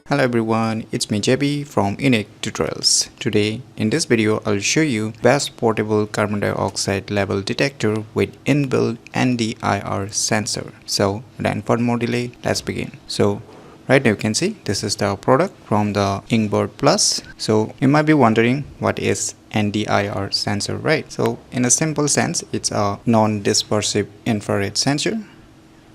Hello everyone, it's me JB from UniqueTutorials. Today in this video I'll show you best portable carbon dioxide level detector with inbuilt NDIR sensor. So without further more delay, let's begin. So right now you can see this is the product from the inbuilt plus. So you might be wondering what is NDIR sensor, right? So in a simple sense, it's a non-dispersive infrared sensor,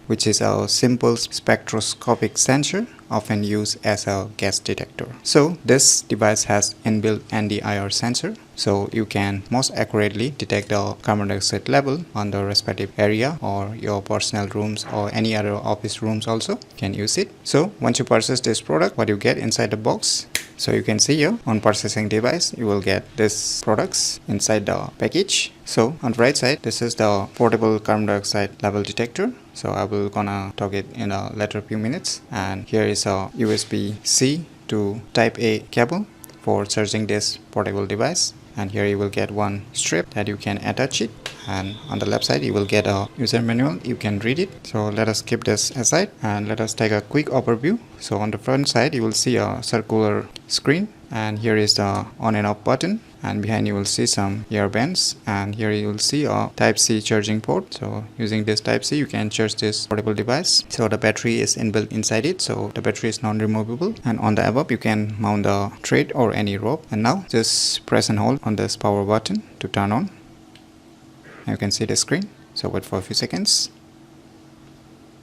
which is a simple spectroscopic sensor often used as a gas detector. So this device has inbuilt NDIR sensor, so you can most accurately detect the carbon dioxide level on the respective area, or your personal rooms or any other office rooms also can use it. So once you purchase this product, what you get inside the box, so you can see here on purchasing device you will get this products inside the package. So on the right side, this is the portable carbon dioxide level detector. So I will gonna talk it in a later few minutes. And here is a USB-C to Type A cable for charging this portable device. And here you will get one strip that you can attach it, and on the left side you will get a user manual. You can read it. So let us keep this aside and let us take a quick overview. So on the front side you will see a circular screen, and here is the on and off button, and behind you will see some ear bands, and here you will see a Type-C charging port. So using this Type-C you can charge this portable device. So the battery is inbuilt inside it, so the battery is non-removable, and on the above you can mount the thread or any rope. And now just press and hold on this power button to turn on. You can see the screen. So wait for a few seconds.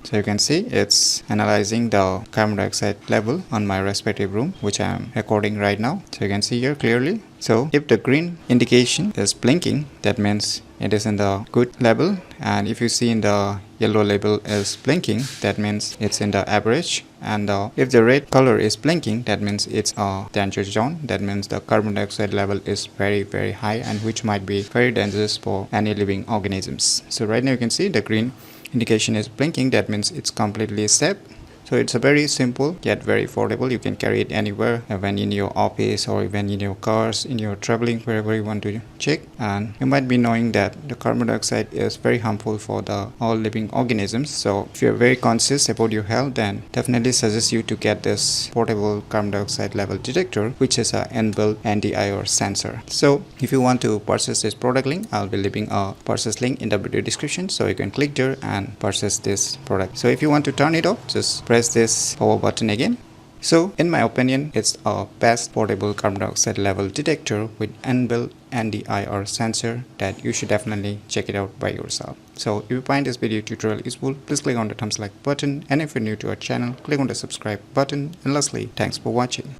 So you can see it's analyzing the carbon dioxide level on my respective room, which I am recording right now. So you can see here clearly. So if the green indication is blinking, that means it is in the good level, and if you see in the yellow label is blinking, that means it's in the average. And if the red color is blinking, that means it's a danger zone. That means the carbon dioxide level is very high, and which might be very dangerous for any living organisms. So right now you can see the green indication is blinking. That means it's completely safe. So it's a very simple yet very affordable. You can carry it anywhere, even in your office or even in your cars, in your traveling, wherever you want to check. And you might be knowing that the carbon dioxide is very harmful for the all living organisms. So if you're very conscious about your health, then definitely suggest you to get this portable carbon dioxide level detector, which is a inbuilt NDIR sensor. So if you want to purchase this product link, I'll be leaving a purchase link in the video description, so you can click there and purchase this product. So if you want to turn it off, just press this power button again. So in my opinion, it's a best portable carbon dioxide level detector with inbuilt NDIR sensor that you should definitely check it out by yourself. So if you find this video tutorial useful, please click on the thumbs like button, and if you're new to our channel, click on the subscribe button. And lastly, thanks for watching.